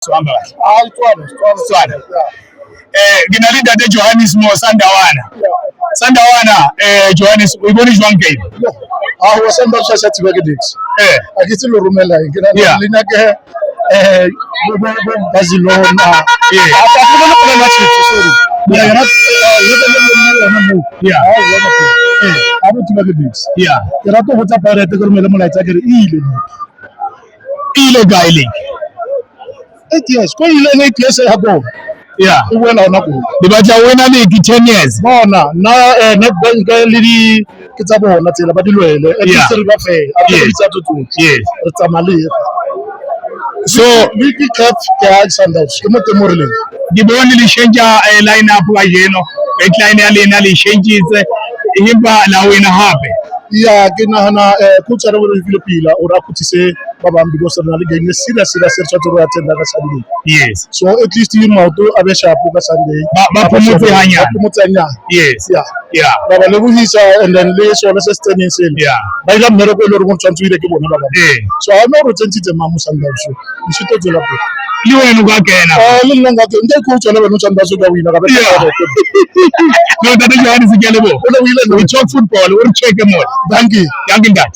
Swamba kahle. Hayi Swana. Nginalinda de Johannes Mo Sandawana. Sandawana Johannes uyibona jwang game? hayi wasanda ushashathi bekedix akithi lo rumela ngina lina ke Barcelona afuna ukubona match sorry yena yena mo abuthi bekedix ke rata go tsa Pirate ke rumela molaetsa ke re ile kae le? 8 years ko ile 8 years ya go e wela ona go Di batla wena league 10 years. bona na Nedbank le di ke tsa bona tsela ba di lwele e tse re ba fe a re tsa tututsi re tsamale So league cup ke a Sundowns ke mo temorele di bone le change line up ka jeno backline ya lena le changes himba la wena hape ya ke nahana coach a re re file pila o ra khutsise ba bang because re na le game serious re tshwantse re attend ka Sunday. Yes. So at least in maoto a be sharp ka Sunday Ba phomotse hanyane. Ba phomotse hanyane. Yes. Yeah. Ba ba lebohisa and then le sona se tseneng sele ba ila mmereko le re go tshwantse ile ke bona ba bang so a no re tsentse mamu Sundowns di shito tsela pele le wena ka kena le nna nga ke coach le bana Sundowns ka wina ka be no that is Johannes ke lebo we talk football we check more thank you that